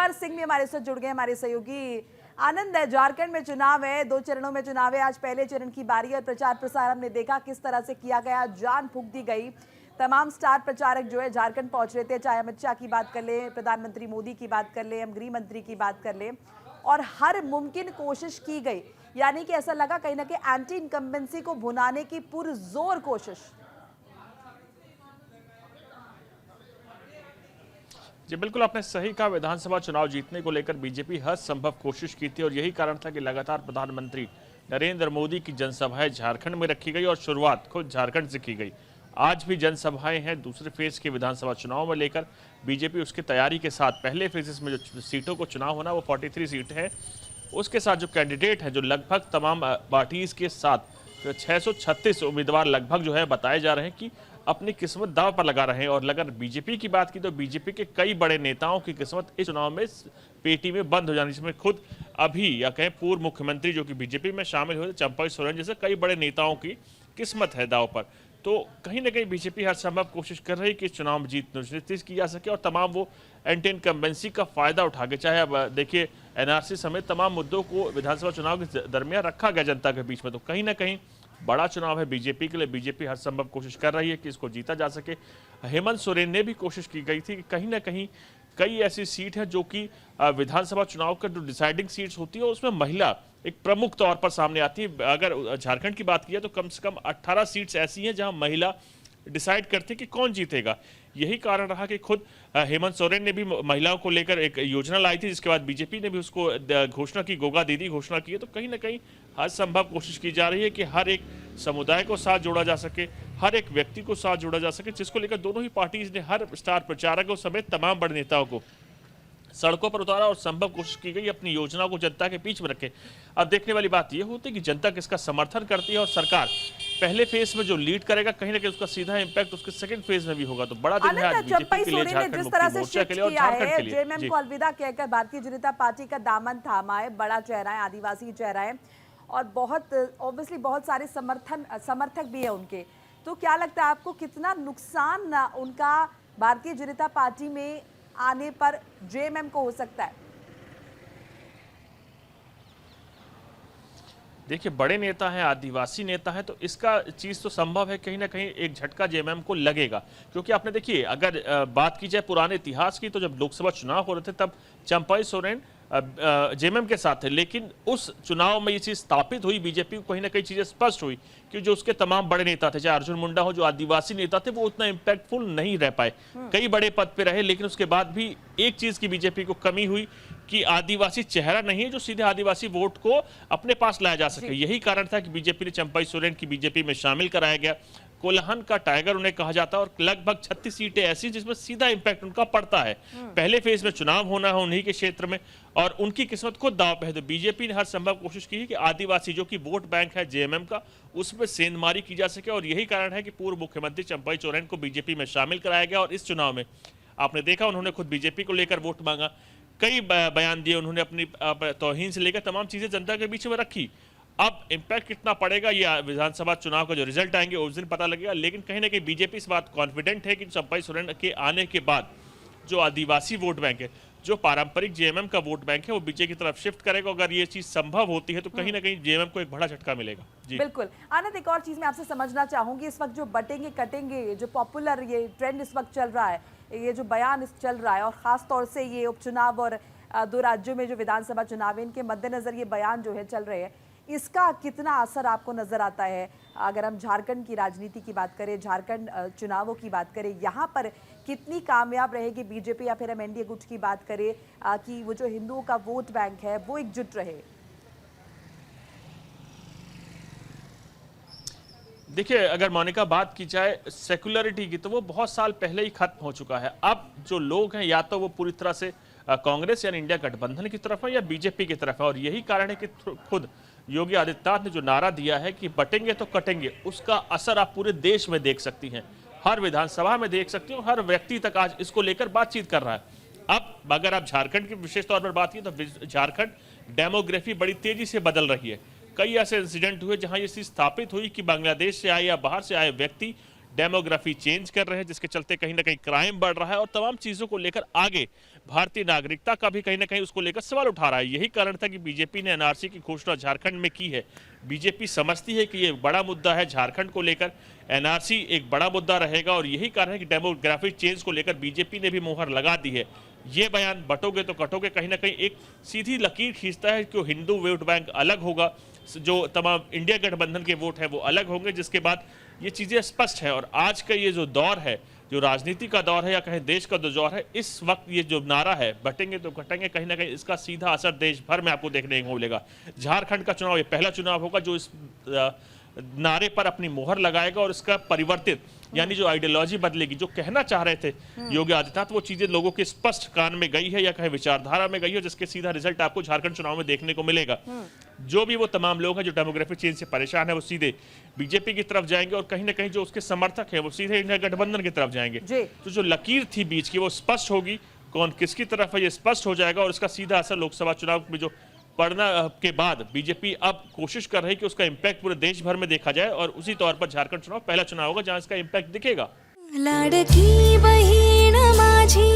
अमर सिंह भी हमारे साथ जुड़ गए, हमारे सहयोगी। आनंद है, झारखंड में चुनाव है, 2 चरणों में चुनाव है। आज पहले चरण की बारी और प्रचार प्रसार हमने देखा किस तरह से किया गया, जान फूंक दी गई। तमाम स्टार प्रचारक जो है झारखंड पहुंच रहे थे, चाहे अमित शाह की बात कर ले, प्रधानमंत्री मोदी की बात कर ले, हम गृह मंत्री की बात कर ले, और हर मुमकिन कोशिश की गई। यानी कि ऐसा लगा कहीं ना कहीं एंटी इनकम्बेंसी को भुनाने की पुरजोर कोशिश। जी बिल्कुल, आपने सही कहा। विधानसभा चुनाव जीतने को लेकर बीजेपी हर संभव कोशिश की थी और यही कारण था कि लगातार प्रधानमंत्री नरेंद्र मोदी की जनसभाएं झारखंड में रखी गई और शुरुआत खुद झारखंड से की गई। आज भी जनसभाएं हैं दूसरे फेज के विधानसभा चुनाव में लेकर। बीजेपी उसकी तैयारी के साथ पहले फेजेस में जो सीटों को चुनाव होना वो 43 सीट है, उसके साथ जो कैंडिडेट है, जो लगभग तमाम पार्टीज के साथ 636 उम्मीदवार लगभग जो है बताए जा रहे हैं कि अपनी किस्मत दांव पर लगा रहे हैं। और अगर बीजेपी की बात की तो बीजेपी के कई बड़े नेताओं की किस्मत इस चुनाव में पेटी में बंद हो जानी, जिसमें खुद अभी या कहें पूर्व मुख्यमंत्री जो कि बीजेपी में शामिल हुए चंपई सोरेन जैसे कई बड़े नेताओं की किस्मत है दांव पर। तो कहीं ना कहीं बीजेपी हर संभव कोशिश कर रही है कि चुनाव में जीत सुनिश्चित की जा सके और तमाम वो एंटी इनकम्बेंसी का फायदा उठा के, चाहे अब देखिए एनआरसी समेत तमाम मुद्दों को विधानसभा चुनाव के दरमियान रखा गया जनता के बीच में। तो कहीं ना कहीं बड़ा चुनाव है बीजेपी के लिए, बीजेपी हर संभव कोशिश कर रही है कि इसको जीता जा सके। हेमंत सोरेन ने भी कोशिश की गई थी कि कहीं ना कहीं कई ऐसी सीट है जो कि विधानसभा चुनाव का जो डिसाइडिंग सीट्स होती है उसमें महिला एक प्रमुख तौर पर सामने आती है। अगर झारखंड की बात की तो कम से कम 18 सीट्स ऐसी हैं जहां महिला डिसाइड करते कि कौन जीतेगा। यही कारण रहा कि खुद हेमंत सोरेन ने भी महिलाओं को लेकर एक योजना लाई थी, जिसके बाद बीजेपी ने भी उसको घोषणा की, गोगा दीदी घोषणा की है। तो कहीं ना कहीं हर संभव कोशिश की जा रही है कि हर एक समुदाय को साथ जोड़ा जा सके, हर एक व्यक्ति को साथ जोड़ा जा सके, जिसको लेकर दोनों ही पार्टीज ने हर स्टार प्रचारकों समेत तमाम बड़े नेताओं को सड़कों पर उतारा और संभव कोशिश की गई अपनी योजना को जनता के बीच में रखे। अब देखने वाली बात यह होती है कि जनता किसका समर्थन करती है और सरकार पहले फेज में जो लीड करेगा कहीं ना कहीं उसका सीधा इंपैक्ट उसके सेकंड फेज में भी होगा। तो बड़ा दिन है आज बीजेपी के लिए, झारखंड मुक्ति मोर्चा के लिए और झारखंड के लिए। जेएमएम को अलविदा कहकर भारतीय जनता पार्टी का दामन थामा है, बड़ा चेहरा है, आदिवासी चेहरा है और बहुत ऑब्वियसली बहुत सारे समर्थक भी है उनके। तो क्या लगता है आपको कितना नुकसान उनका भारतीय जनता पार्टी में आने पर जेएमएम को हो सकता है? देखिए, बड़े नेता हैं, आदिवासी नेता हैं, तो इसका चीज तो संभव है कहीं ना कहीं एक झटका जेएमएम को लगेगा। क्योंकि आपने देखिए अगर बात की जाए पुराने इतिहास की तो जब लोकसभा चुनाव हो रहे थे तब चंपई सोरेन जेएमएम के साथ थे, लेकिन उस चुनाव में ये चीज स्थापित हुई, बीजेपी को कहीं ना कहीं चीजें स्पष्ट हुई कि जो उसके तमाम बड़े नेता थे, चाहे अर्जुन मुंडा हो, जो आदिवासी नेता थे, वो उतना इंपैक्टफुल नहीं रह पाए। कई बड़े पद पे रहे, लेकिन उसके बाद भी एक चीज की बीजेपी को कमी हुई कि आदिवासी चेहरा नहीं है जो सीधे आदिवासी वोट को अपने पास लाया जा सके। यही कारण था कि बीजेपी ने चंपई सोरेन की बीजेपी में शामिल कराया गया। कोल्हान का टाइगर उन्हें कहा जाता है और लगभग 36 सीटें ऐसी जिसमें सीधा इंपैक्ट उनका पड़ता है। पहले फेज में चुनाव होना है उन्हीं के क्षेत्र में और उनकी किस्मत खुद दांव पे है। तो बीजेपी ने हर संभव कोशिश की है कि आदिवासी जो कि वोट बैंक है जेएमएम का, उसमें सेंधमारी की जा सके और यही कारण है कि पूर्व मुख्यमंत्री चंपई सोरेन को बीजेपी में शामिल कराया गया। और इस चुनाव में आपने देखा उन्होंने खुद बीजेपी को लेकर वोट मांगा, कई बयान दिए उन्होंने, अपनी तौहीन से लेकर तमाम चीजें जनता के बीच में रखी। अब इंपैक्ट कितना पड़ेगा ये विधानसभा चुनाव का जो रिजल्ट आएंगे उस दिन पता लगेगा। लेकिन कहीं ना कहीं बीजेपी इस बात कॉन्फिडेंट है कि चंपई सोरेन के आने के बाद जो आदिवासी वोट बैंक है, जो पारंपरिक जेएमएम का वोट बैंक है, वो बीजेपी की तरफ शिफ्ट करेगा। अगर ये चीज संभव होती है तो कहीं ना कहीं जेएमएम को एक बड़ा झटका मिलेगा। जी बिल्कुल। आनंद, एक और चीज मैं आपसे समझना चाहूंगी, इस वक्त जो बटेंगे कटेंगे जो पॉपुलर ये ट्रेंड इस वक्त चल रहा है, ये जो बयान चल रहा है और खास तौर से ये उपचुनाव और 2 राज्यों में जो विधानसभा चुनाव है इनके मद्देनजर ये बयान जो है चल रहे हैं, इसका कितना असर आपको नजर आता है? अगर हम झारखंड की राजनीति की बात करें, झारखंड चुनावों की बात करें, यहाँ पर कितनी कामयाब रहेगी बीजेपी या फिर हम एनडीए गुट की बात करें कि वो जो हिंदुओं का वोट बैंक है वो एकजुट रहे? देखिए, अगर मोनिका बात की जाए सेकुलरिटी की तो वो बहुत साल पहले ही खत्म हो चुका है। अब जो लोग हैं या तो वो पूरी तरह से कांग्रेस यानी इंडिया गठबंधन की तरफ है या बीजेपी की तरफ है। और यही कारण है कि खुद योगी आदित्यनाथ ने जो नारा दिया है कि बटेंगे तो कटेंगे, उसका असर आप पूरे देश में देख सकती हैं, हर विधानसभा में देख सकती हैं, हर व्यक्ति तक आज इसको लेकर बातचीत कर रहा है। अब अगर आप झारखंड की विशेष तौर पर बात की तो झारखंड डेमोग्राफी बड़ी तेजी से बदल रही है। कई ऐसे इंसिडेंट हुए जहां ये चीज स्थापित हुई कि बांग्लादेश से आए या बाहर से आए व्यक्ति डेमोग्राफी चेंज कर रहे हैं, जिसके चलते कहीं ना कहीं क्राइम बढ़ रहा है और तमाम चीजों को लेकर आगे भारतीय नागरिकता का भी कहीं ना कहीं उसको लेकर सवाल उठा रहा है। यही कारण था कि बीजेपी ने एनआरसी की घोषणा झारखंड में की है। बीजेपी समझती है कि ये बड़ा मुद्दा है, झारखंड को लेकर एनआरसी एक बड़ा मुद्दा रहेगा और यही कारण है कि डेमोग्राफी चेंज को लेकर बीजेपी ने भी मुहर लगा दी है। ये बयान बटोगे तो कटोगे कहीं ना कहीं एक सीधी लकीर खींचता है कि हिंदू वोट बैंक अलग होगा, जो तमाम इंडिया गठबंधन के वोट है वो अलग होंगे, जिसके बाद ये चीजें स्पष्ट है। और आज का ये जो दौर है, जो राजनीति का दौर है या कहें देश का जो दौर है, इस वक्त ये जो नारा है बटेंगे तो कटेंगे, कहीं ना कहीं इसका सीधा असर देश भर में आपको देखने को मिलेगा। झारखंड का चुनाव ये पहला चुनाव होगा जो इस नारे पर अपनी मोहर लगाएगा और इसका परिवर्तित यानी जो आइडियोलॉजी बदलेगी, जो कहना चाह रहे थे योगी आदित्यनाथ, वो चीजें लोगों के स्पष्ट कान में गई है या कहे विचारधारा में गई है, जिसके सीधा रिजल्ट आपको झारखंड चुनाव में देखने को मिलेगा। जो भी वो तमाम लोग हैं जो डेमोग्राफी चेंज से परेशान है, वो सीधे बीजेपी की तरफ जाएंगे और कहीं ना कहीं जो उसके समर्थक है वो सीधे इंडिया गठबंधन की तरफ जाएंगे। तो जो लकीर थी बीच की वो स्पष्ट होगी, कौन किसकी तरफ है ये स्पष्ट हो जाएगा और इसका सीधा असर लोकसभा चुनाव में जो पड़ना के बाद बीजेपी अब कोशिश कर रही है कि उसका इम्पैक्ट पूरे देश भर में देखा जाए और उसी तौर पर झारखंड चुनाव पहला चुनाव होगा जहां इसका इम्पैक्ट दिखेगा। लाडकी बहीण माझी